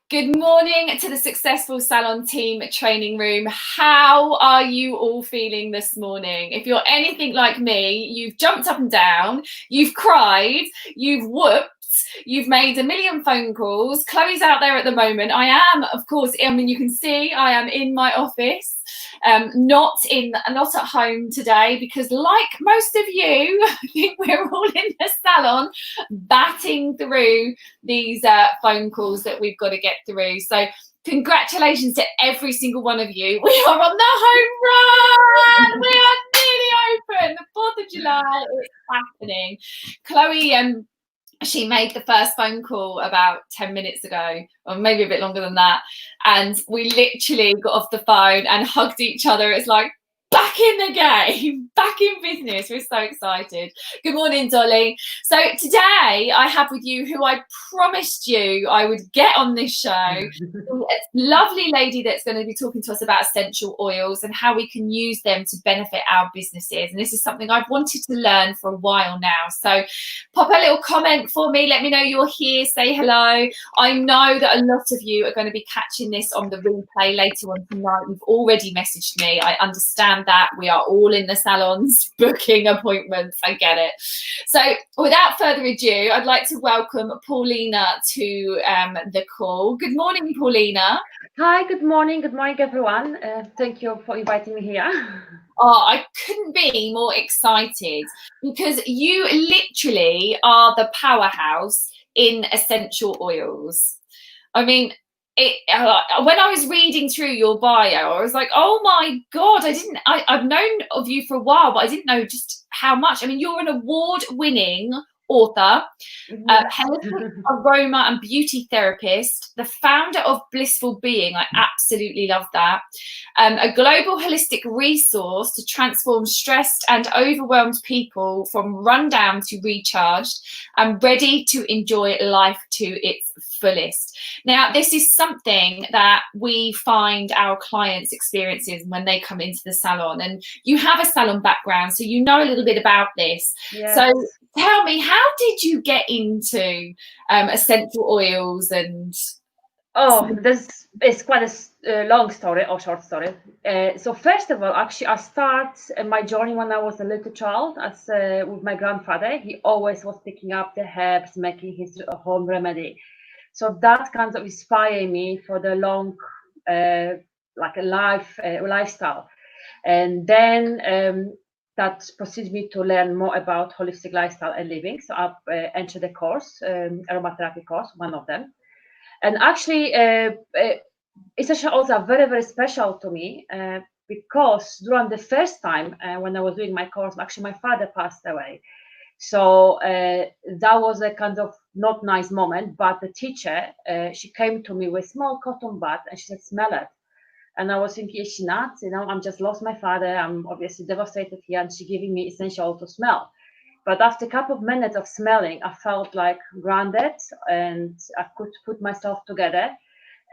Good morning to the Successful Salon Team Training Room. How are you all feeling this morning? If you're anything like me, you've jumped up and down, you've cried, you've whooped, you've made a million phone calls. Chloe's out there at the moment. I am, of course, I mean, you can see I am in my office, not at home today, because like most of you, I think we're all in the salon batting through these phone calls that we've got to get through. So congratulations to every single one of you. We are on the home run. We are nearly open. The 4th of July is happening. Chloe, she made the first phone call about 10 minutes ago, or maybe a bit longer than that. And we literally got off the phone and hugged each other. It's like, back in the game, back in business. We're so excited. Good morning, Dolly. So today I have with you who I promised you I would get on this show. A lovely lady that's going to be talking to us about essential oils and how we can use them to benefit our businesses. And this is something I've wanted to learn for a while now. So pop a little comment for me. Let me know you're here. Say hello. I know that a lot of you are going to be catching this on the replay later on tonight. You've already messaged me. I understand that we are all in the salons booking appointments. I get it. So without further ado, I'd like to welcome Paulina to the call. Good morning, Paulina. Hi, good morning. Good morning, everyone. Thank you for inviting me here. Oh, I couldn't be more excited because you literally are the powerhouse in essential oils. I mean, when I was reading through your bio, I was like, oh my God, I've known of you for a while, but I didn't know just how much. I mean, you're an award-winning author, holistic aroma and beauty therapist, the founder of Blissful Being. I absolutely love that. A global holistic resource to transform stressed and overwhelmed people from rundown to recharged and ready to enjoy life to its fullest. Now, this is something that we find our clients experiences when they come into the salon, and you have a salon background, so you know a little bit about this. Yes. So tell me, how did you get into essential oils? And this is quite a long story or short story. So first of all, actually, I start my journey when I was a little child as with my grandfather. He always was picking up the herbs, making his home remedy. So that kind of inspired me for the long, like a lifestyle. And then that proceeded me to learn more about holistic lifestyle and living. So I entered the course, aromatherapy course, one of them. And actually, essential oils are very, very special to me because during the first time when I was doing my course, actually my father passed away. So that was a kind of not nice moment, but the teacher, she came to me with a small cotton bud and she said, smell it. And I was thinking, is she nuts? You know, I'm just lost my father. I'm obviously devastated here. And she giving me essential oil to smell. But after a couple of minutes of smelling, I felt like grounded and I could put myself together.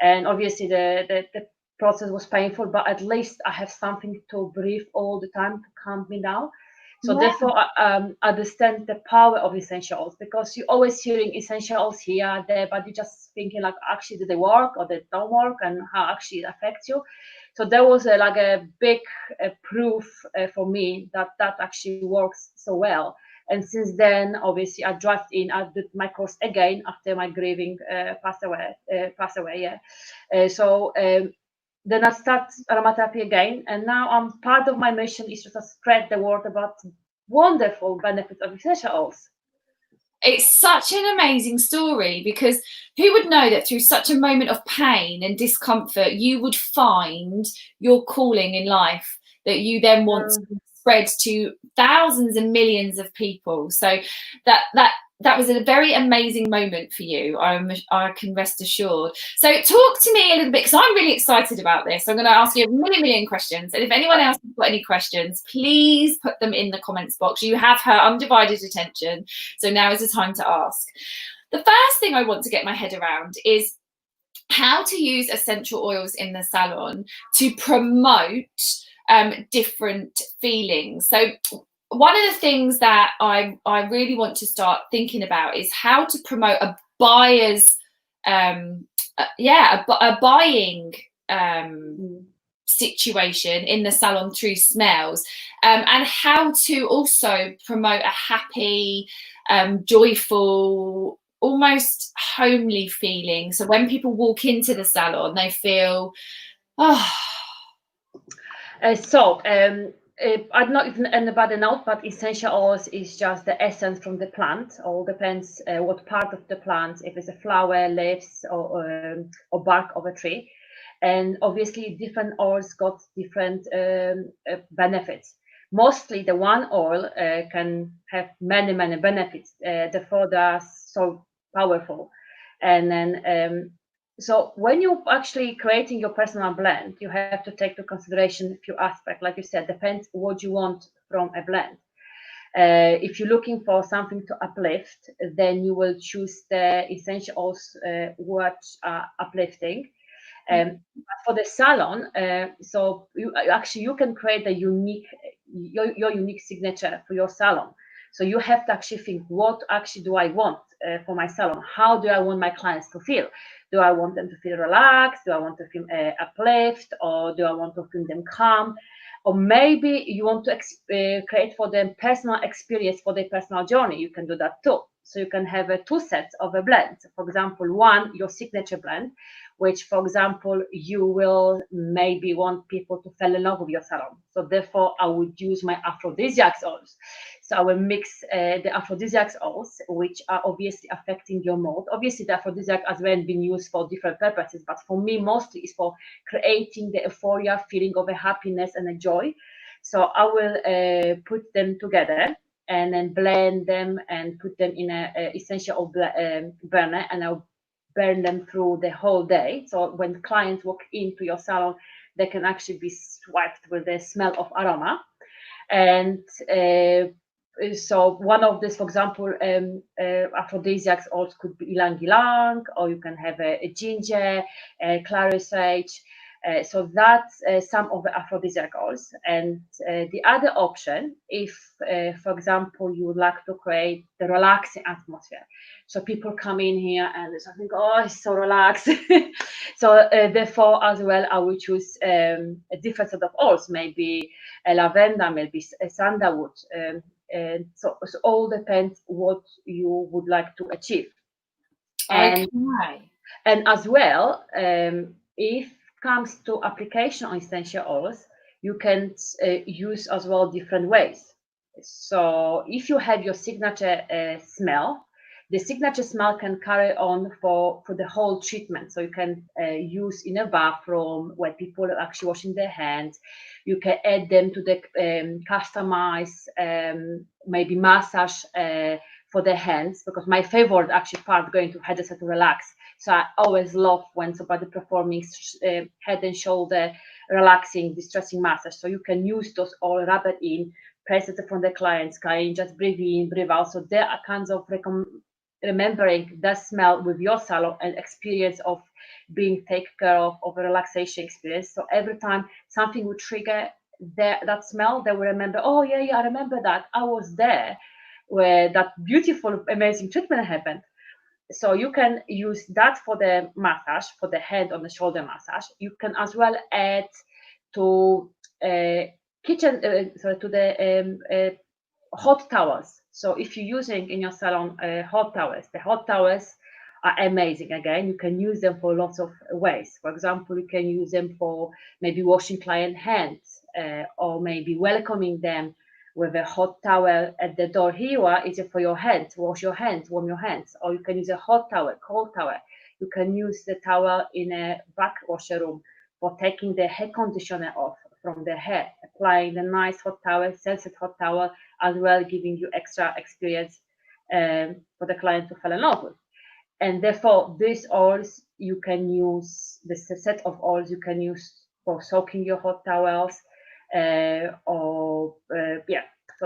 And obviously the process was painful, but at least I have something to breathe all the time to calm me down. So therefore, I understand the power of essential oils, because you're always hearing essential oils here, there, but you're just thinking like, actually, do they work or they don't work, and how actually it affects you. So there was like a big proof for me that actually works so well. And since then, obviously, I did my course again after my grieving passed away. Then I start aromatherapy again, and now I'm part of my mission is to spread the word about wonderful benefits of essential oils. It's such an amazing story, because who would know that through such a moment of pain and discomfort, you would find your calling in life that you then want to spread to thousands and millions of people. So that was a very amazing moment for you. I can rest assured. So talk to me a little bit, because I'm really excited about this. I'm going to ask you a million questions. And if anyone else has got any questions, please put them in the comments box. You have her undivided attention. So now is the time to ask. The first thing I want to get my head around is how to use essential oils in the salon to promote different feelings. So one of the things that I really want to start thinking about is how to promote a buyer's a buying situation in the salon through smells, and how to also promote a happy, joyful, almost homely feeling. So when people walk into the salon, they feel, I don't know if anybody knows, but essential oils is just the essence from the plant. All depends what part of the plant, if it's a flower, leaves, or bark of a tree. And obviously, different oils got different benefits. Mostly, the one oil can have many benefits. Therefore, they're so powerful. And then so when you're actually creating your personal blend, you have to take into consideration a few aspects. Like you said, depends what you want from a blend. If you're looking for something to uplift, then you will choose the essential oils which are uplifting. For the salon, so you can create a unique your unique signature for your salon. So you have to actually think, what actually do I want for my salon? How do I want my clients to feel? Do I want them to feel relaxed? Do I want to feel uplift, or do I want to feel them calm? Or maybe you want to create for them personal experience for their personal journey. You can do that too. So you can have two sets of a blend. For example, one, your signature blend, which, for example, you will maybe want people to fall in love with your salon. So therefore, I would use my aphrodisiacs oils. So I will mix the aphrodisiacs oils, which are obviously affecting your mood. Obviously, the aphrodisiac has been used for different purposes, but for me, mostly is for creating the euphoria, feeling of a happiness and a joy. So I will put them together and then blend them and put them in a essential burner, and I'll burn them through the whole day. So when clients walk into your salon, they can actually be swept with the smell of aroma. And so one of these, for example, aphrodisiacs also could be ylang ylang, or you can have a ginger, clary sage. So that's some of the aphrodisiac oils. And the other option, if, for example, you would like to create the relaxing atmosphere. So people come in here and they think, oh, it's so relaxed. So therefore, as well, I will choose a different set of oils, maybe a lavender, maybe a sandalwood. And so all depends what you would like to achieve. And, okay. And as well, if comes to application on essential oils, you can use as well different ways. So if you have your signature smell, the signature smell can carry on for the whole treatment. So you can use in a bathroom where people are actually washing their hands. You can add them to the customized maybe massage for the hands, because my favorite actually part going to hairdresser to relax. So I always love when somebody performing head and shoulder relaxing, distressing massage. So you can use those all, rub it in, press it from the client's client, just breathe in, breathe out. So there are kinds of remembering that smell with your salon and experience of being taken care of a relaxation experience. So every time something would trigger that smell, they will remember, oh yeah, I remember that. I was there where that beautiful, amazing treatment happened. So you can use that for the massage, for the head on the shoulder massage. You can as well add to kitchen, to the hot towels. So if you're using in your salon hot towels, the hot towels are amazing. Again, you can use them for lots of ways. For example, you can use them for maybe washing client hands, or maybe welcoming them with a hot towel at the door. Here you are, it's for your hands, wash your hands, warm your hands. Or you can use a hot towel, cold towel. You can use the towel in a back washer room for taking the hair conditioner off from the hair, applying the nice hot towel, scented hot towel, as well giving you extra experience for the client to fall in love with. And therefore, these oils you can use, the set of oils you can use for soaking your hot towels, so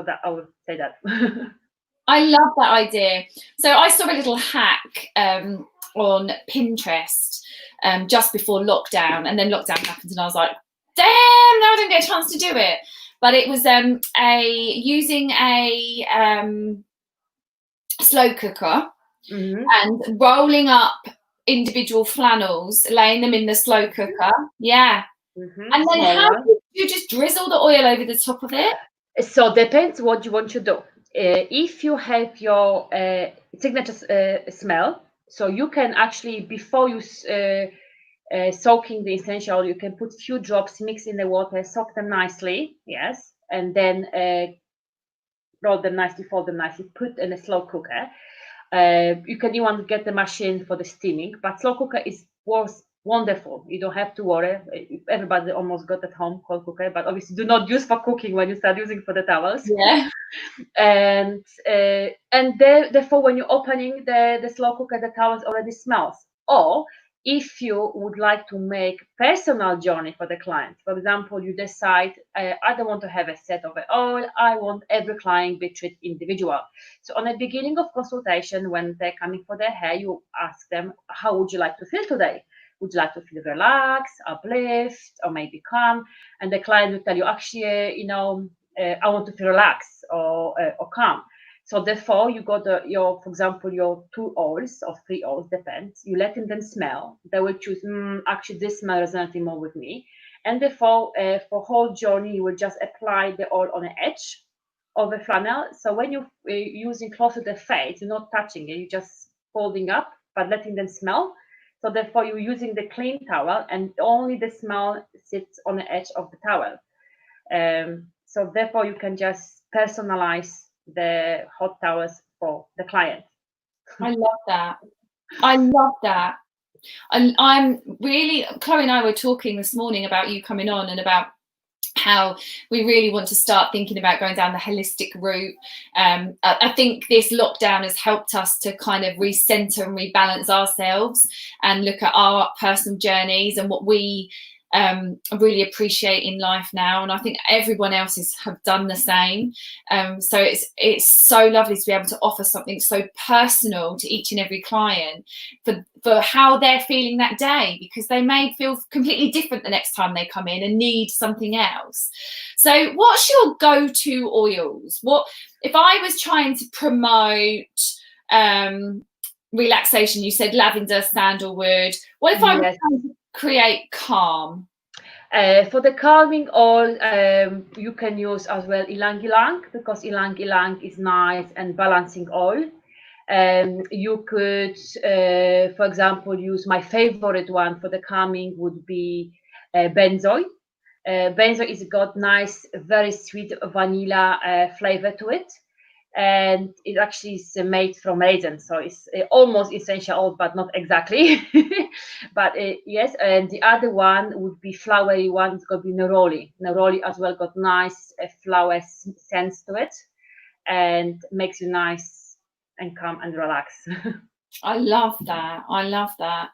that I would say that. I love that idea. So I saw a little hack on Pinterest just before lockdown, and then lockdown happened, and I was like, damn, now I didn't get a chance to do it. But it was using a slow cooker and rolling up individual flannels, laying them in the slow cooker. Yeah. And then Small how one. do you just drizzle the oil over the top of it? So depends what you want to do. If you have your signature smell, so you can actually, before you soaking the essential oil, you can put few drops, mix in the water, soak them nicely, yes, and then roll them nicely, fold them nicely, put in a slow cooker. You can even get the machine for the steaming, but slow cooker was wonderful. You don't have to worry. Everybody almost got at home cold cooker, but obviously do not use for cooking when you start using for the towels. Yeah. And therefore, when you're opening the slow cooker, the towels already smells. Or if you would like to make personal journey for the client, for example, you decide, I don't want to have a set of oil, I want every client be treated individual. So on the beginning of consultation, when they're coming for their hair, you ask them, how would you like to feel today? Would you like to feel relaxed, uplift, or maybe calm? And the client will tell you, actually, I want to feel relaxed or calm. So therefore, you got for example, your 2 oils or 3 oils, depends. You let them smell. They will choose, actually, this smell resonates more with me. And therefore, for whole journey, you will just apply the oil on the edge of the flannel. So when you're using close to the face, you're not touching it, you're just folding up, but letting them smell. So therefore, you're using the clean towel, and only the smell sits on the edge of the towel. So therefore, you can just personalize the hot towels for the client. I love that. I love that. And I'm really, Chloe and I were talking this morning about you coming on and about how we really want to start thinking about going down the holistic route. I think this lockdown has helped us to kind of recenter and rebalance ourselves and look at our personal journeys and what we really appreciate in life now, and I think everyone else have done the same. So it's so lovely to be able to offer something so personal to each and every client for how they're feeling that day, because they may feel completely different the next time they come in and need something else. So what's your go-to oils? What if I was trying to promote relaxation? You said lavender, sandalwood. What if I was trying to create calm? For the calming oil, you can use as well ylang ylang, because ylang ylang is nice and balancing oil. You could, for example, use my favorite one for the calming would be benzoin. Benzoin is got nice, very sweet vanilla flavor to it. And it actually is made from raisin, so it's almost essential oil, but not exactly. But yes, and the other one would be flowery one. It's going to be neroli. Neroli as well got nice flower scents to it, and makes you nice and calm and relax. I love that. I love that.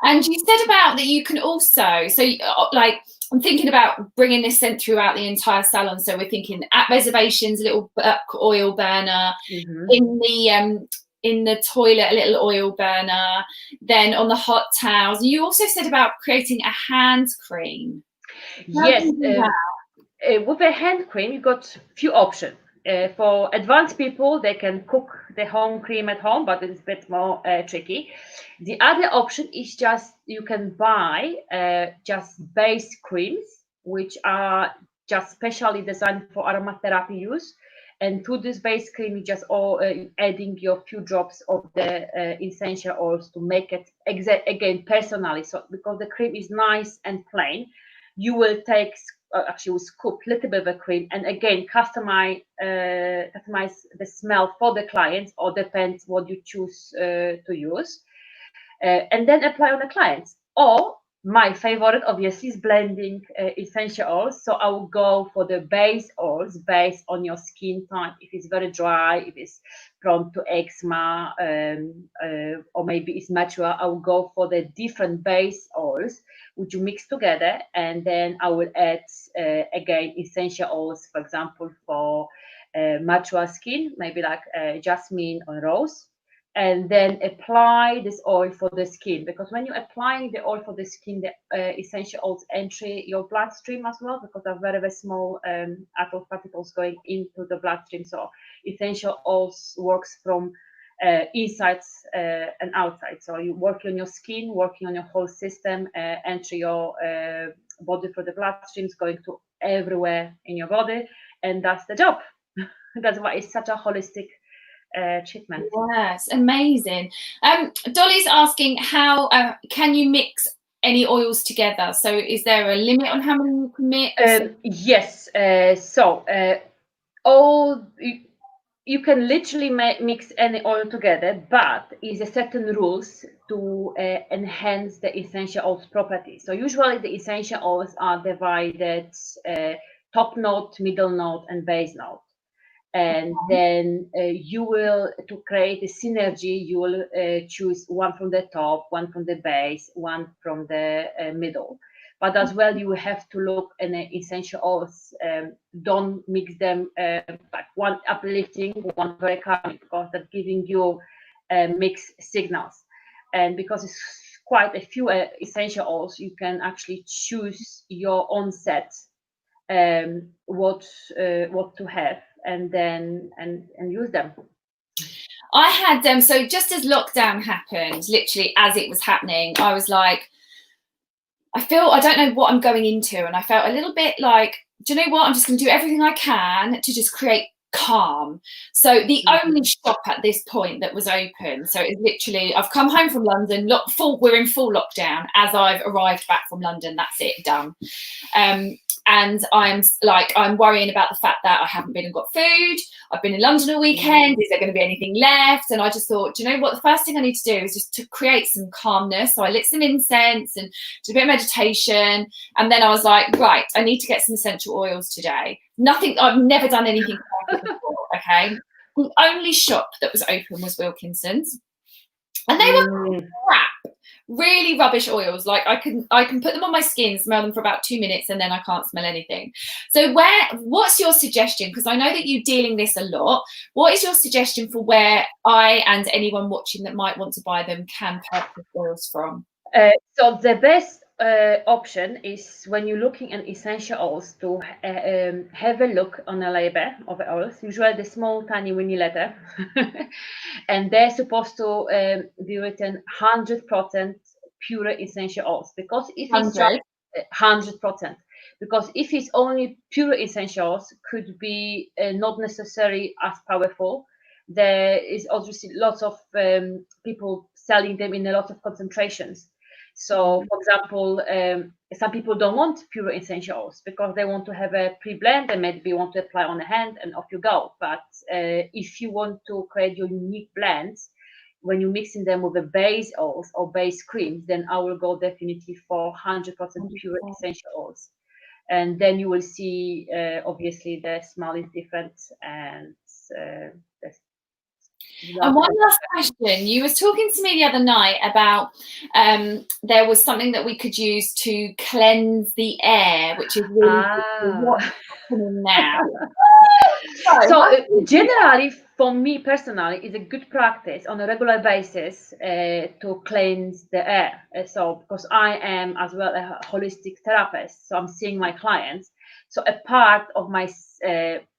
And you said about that you can also, so like, I'm thinking about bringing this scent throughout the entire salon. So we're thinking at reservations, a little oil burner, in the toilet, a little oil burner, then on the hot towels. You also said about creating a hand cream. Yes, with a hand cream, you got few options. For advanced people, they can cook the home cream at home, but it's a bit more tricky. The other option is just you can buy just base creams, which are just specially designed for aromatherapy use. And to this base cream, you just adding your few drops of the essential oils to make it again personally. So because the cream is nice and plain, you will take actually will scoop a little bit of a cream and again customize the smell for the clients, or depends what you choose to use, and then apply on the clients. Or my favorite obviously is blending essential oils, so I will go for the base oils based on your skin type. If it's very dry, if it's prone to eczema, or maybe it's mature, I will go for the different base oils which you mix together, and then I will add again essential oils, for example, for mature skin, maybe like jasmine or rose, and then apply this oil for the skin, because when you're applying the oil for the skin, the essential oils enter your bloodstream as well, because they're very, very small atom particles going into the bloodstream. So essential oils works from insides and outside. So you working on your skin, working on your whole system, enter your body through the bloodstreams, going to everywhere in your body, and that's the job. That's why it's such a holistic treatment. Yes, amazing. Dolly's asking, how can you mix any oils together? So is there a limit on how many you can mix? Yes. All you can literally mix any oil together, but is a certain rules to enhance the essential oils properties. So usually the essential oils are divided top note, middle note, and base note. And then you will, to create a synergy, you will choose one from the top, one from the base, one from the middle. But as well, you have to look in the essential oils. Don't mix them like one uplifting, one very calming, because that's giving you mixed signals. And because it's quite a few essential oils, you can actually choose your own set, what to have, and then and use them. I had so just as lockdown happened, literally as it was happening, I was like, I don't know what I'm going into, and I felt a little bit like, do you know what, I'm just going to do everything I can to just create calm. So the only shop at this point that was open, so it's literally, I've come home from London, we're in full lockdown as I've arrived back from London, that's it, done. And I'm worrying about the fact that I haven't been and got food. I've been in London all weekend. Is there going to be anything left? And I just thought, do you know what? The first thing I need to do is just to create some calmness. So I lit some incense and did a bit of meditation. And then I was like, right, I need to get some essential oils today. I've never done anything like it before, okay? The only shop that was open was Wilkinson's. And they were crap. Really rubbish oils. Like I can put them on my skin, smell them for about 2 minutes, and then I can't smell anything. So what's your suggestion? Because I know that you're dealing this a lot. What is your suggestion for where I and anyone watching that might want to buy them can purchase oils from? So the best option is when you're looking at essential oils to have a look on the label of the oils, usually the small tiny winny letter, and they're supposed to be written 100% pure essential oils, because if it's 100%, because if it's only pure essentials, could be not necessarily as powerful. There is obviously lots of people selling them in a lot of concentrations. So, for example, some people don't want pure essentials because they want to have a pre-blend and maybe want to apply on the hand and off you go. But if you want to create your unique blends, when you're mixing them with the base oils or base creams, then I will go definitely for 100% pure essential oils. And then you will see, obviously, the smell is different, and and one last question. You was talking to me the other night about there was something that we could use to cleanse the air, which is really what's happening now. So generally, for me personally, it's a good practice on a regular basis to cleanse the air. So because I am as well a holistic therapist, so I'm seeing my clients. So a part of my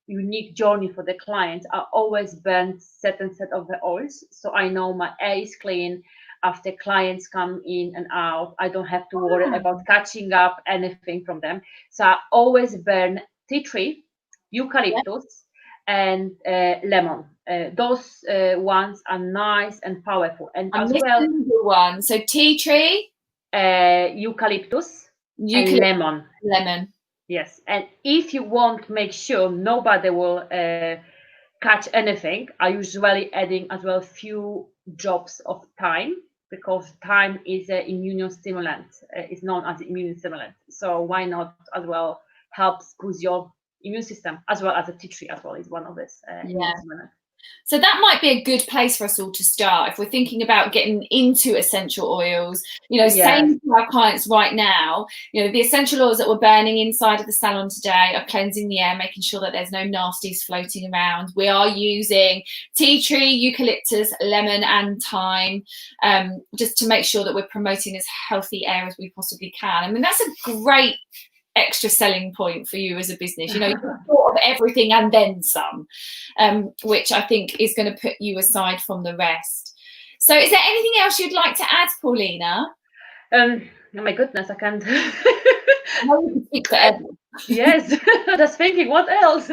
unique journey for the clients, I always burn certain set of the oils, so I know my air is clean. After clients come in and out, I don't have to worry about catching up anything from them. So I always burn tea tree, eucalyptus, and lemon. Those ones are nice and powerful. And as well, one. So tea tree, eucalyptus, and lemon. Lemon. Yes, and if you want to make sure nobody will catch anything, I usually adding as well few drops of thyme, because thyme is an immune stimulant. It's known as immune stimulant. So why not as well helps boost your immune system, as well as a tea tree as well is one of this immune stimulant. So that might be a good place for us all to start if we're thinking about getting into essential oils. You know, saying to our clients right now, you know, the essential oils that we're burning inside of the salon today are cleansing the air, making sure that there's no nasties floating around. We are using tea tree, eucalyptus, lemon, and thyme, just to make sure that we're promoting as healthy air as we possibly can. I mean, that's a great extra selling point for you as a business. You know, you've thought of everything and then some, which I think is going to put you aside from the rest. So is there anything else you'd like to add, Paulina? Oh my goodness, I can't. No, you can speak forever. Yes, just thinking, what else?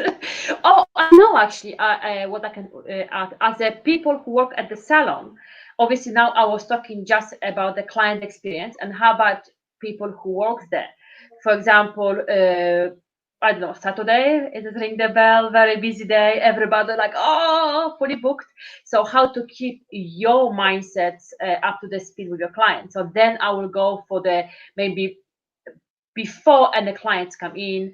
Oh, I know actually. What I can add, as the people who work at the salon. Obviously, now I was talking just about the client experience, and how about people who work there? For example, I don't know, Saturday, it is ring the bell, very busy day, everybody like, oh, fully booked. So how to keep your mindset up to the speed with your client? So then I will go for the maybe before any clients come in,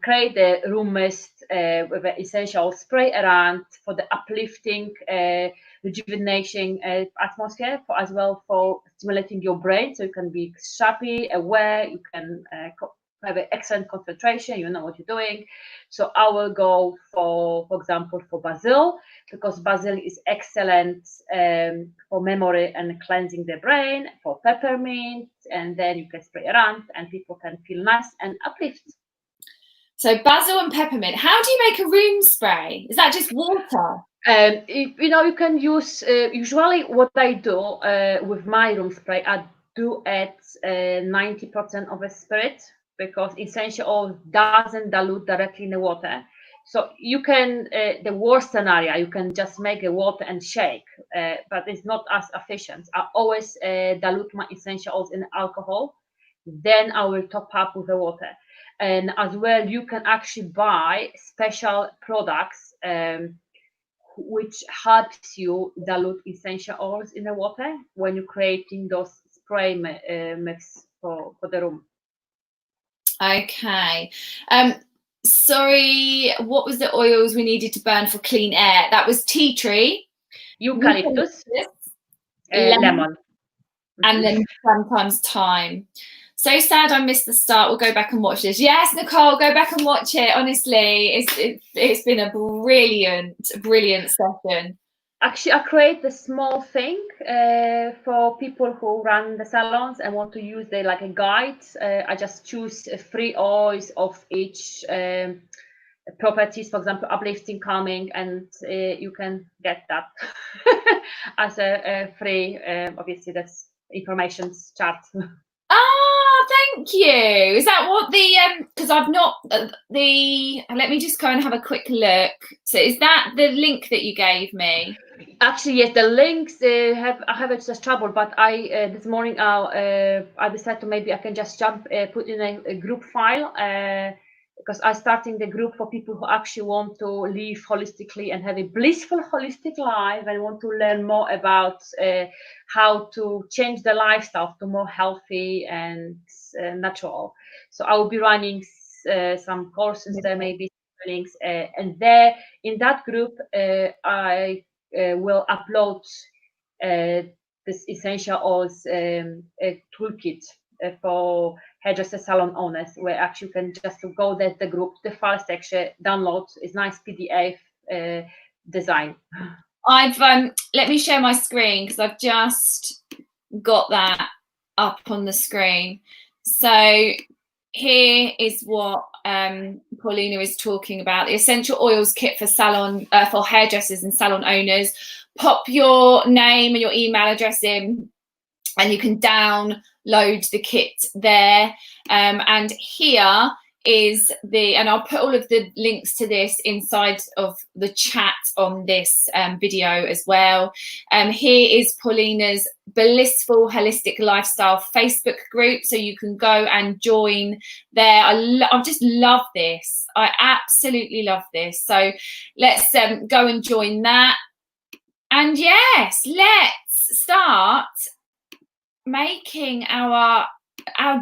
create the room mist with an essential spray around for the uplifting, rejuvenation atmosphere, as well for stimulating your brain, so you can be sharply aware, you can have an excellent concentration, you know what you're doing. So I will go for example, for basil, because basil is excellent for memory and cleansing the brain, for peppermint, and then you can spray around and people can feel nice and uplift. So basil and peppermint. How do you make a room spray? Is that just water? You know, you can use, usually what I do with my room spray, I do add 90% of a spirit, because essential oil doesn't dilute directly in the water. So you can, the worst scenario, you can just make the water and shake, but it's not as efficient. I always dilute my essential oils in alcohol, then I will top up with the water. And as well, you can actually buy special products which helps you dilute essential oils in the water when you're creating those spray mix for the room. Okay. Sorry, what was the oils we needed to burn for clean air? That was tea tree, eucalyptus, lemon, and then sometimes thyme. So sad I missed the start. We'll go back and watch this. Yes, Nicole, go back and watch it. Honestly, it's been a brilliant session. Actually, I create the small thing for people who run the salons and want to use the like a guide. I just choose 3 oils of each properties, for example, uplifting, calming, and you can get that as a free. Obviously, that's information chart. Ah, thank you. Is that what the because I've not the let me just go and have a quick look. So is that the link that you gave me? Actually, yes, the links I have it just trouble, but I this morning I decided to maybe I can just put in a group file because I'm starting the group for people who actually want to live holistically and have a blissful holistic life and want to learn more about how to change the lifestyle to more healthy and natural. So I will be running some courses there, maybe links, and there in that group I will upload this essential oils toolkit for hairdresser salon owners, where actually you can just go there, the group, the file section, download. It's nice PDF design. I've let me share my screen because I've just got that up on the screen. So here is what Paulina is talking about: the essential oils kit for salon for hairdressers and salon owners. Pop your name and your email address in, and you can download the kit there. And here is and I'll put all of the links to this inside of the chat on this video as well. Here is Paulina's Blissful Holistic Lifestyle Facebook group, so you can go and join there. I just love this. I absolutely love this. So let's go and join that. And yes, let's start making our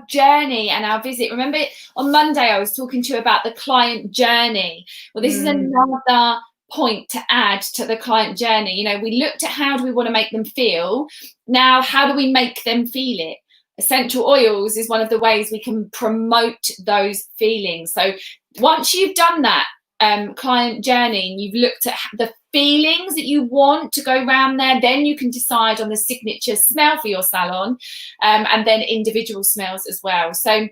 journey and our visit. Remember on Monday I was talking to you about the client journey. Well, this is another point to add to the client journey. You know, we looked at how do we want to make them feel. Now, how do we make them feel it? Essential oils is one of the ways we can promote those feelings. So once you've done that client journey and you've looked at the feelings that you want to go around there, then you can decide on the signature smell for your salon, and then individual smells as well. So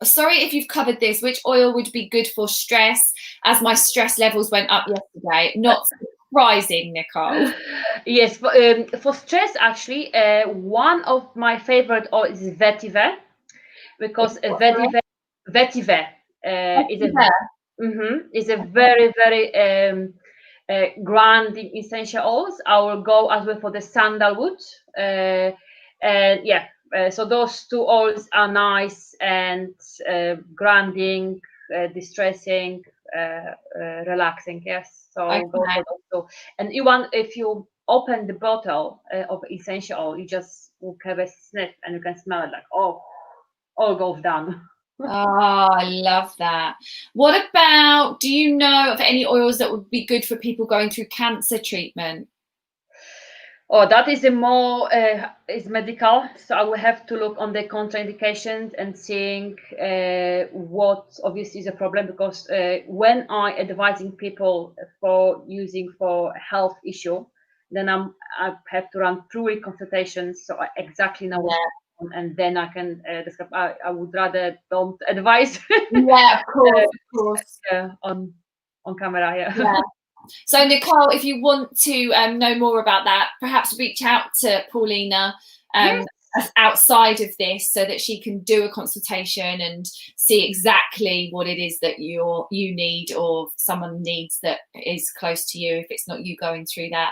sorry if you've covered this, which oil would be good for stress, as my stress levels went up yesterday? Not surprising, Nicole. Yes, for stress, actually, one of my favorite oils is vetiver, because vetiver is a very, very grounding essential oils. I will go as well for the sandalwood, and yeah, so those two oils are nice and grounding, distressing, relaxing. Yes, so Okay. go for those two. And even if you open the bottle of essential oil, you just will have a sniff and you can smell it, like, oh, all goes down. Oh, I love that. What about, do you know of any oils that would be good for people going through cancer treatment? Oh, that is a more is medical, so I will have to look on the contraindications and seeing what obviously is a problem, because when I advising people for using for health issue, then I have to run through consultations, so I exactly know what's going on, and then I can discuss. I would rather don't advise. Yeah, of course. On camera, Yeah. So Nicole, if you want to know more about that, perhaps reach out to Paulina Yes. outside of this, so that she can do a consultation and see exactly what it is that you need, or someone needs, that is close to you, if it's not you going through that.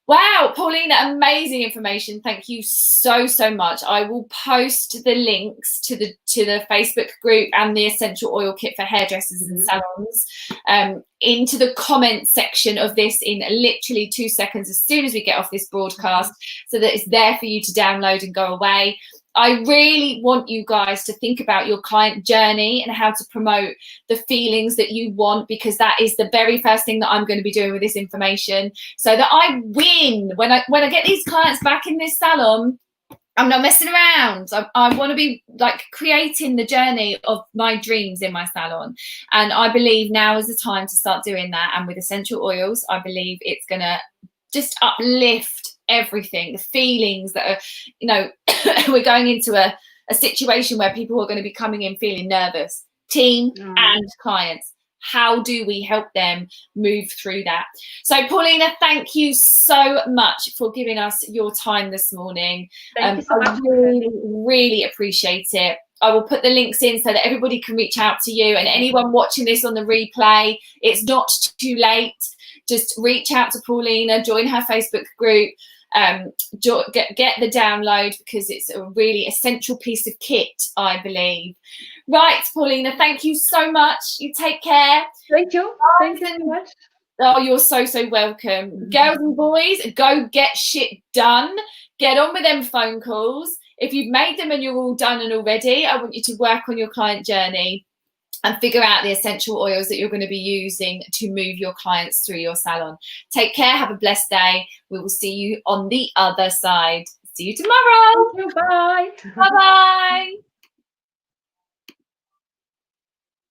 Wow, Paulina, amazing information. Thank you so much. I will post the links to the Facebook group and the essential oil kit for hairdressers and salons into the comment section of this in literally 2 seconds, as soon as we get off this broadcast, so that it's there for you to download and go away. I really want you guys to think about your client journey and how to promote the feelings that you want, because that is the very first thing that I'm going to be doing with this information, so that I win. When I get these clients back in this salon, I'm not messing around. I want to be like creating the journey of my dreams in my salon. And I believe now is the time to start doing that. And with essential oils, I believe it's going to just uplift everything, the feelings that are, you know, we're going into a situation where people are going to be coming in feeling nervous, team and clients. How do we help them move through that? So Paulina, thank you so much for giving us your time this morning. Thank you so much. I really appreciate it. I will put the links in so that everybody can reach out to you, and anyone watching this on the replay, it's not too late. Just reach out to Paulina, join her Facebook group, get the download, because it's a really essential piece of kit, I believe. Right, Paulina, thank you so much. You take care. Thank you. Thank you so much. Oh, you're so welcome. Girls and boys, go get shit done. Get on with them phone calls. If you've made them and you're all done and all ready, I want you to work on your client journey and figure out the essential oils that you're going to be using to move your clients through your salon. Take care. Have a blessed day. We will see you on the other side. See you tomorrow. Thank you. Bye. Bye-bye.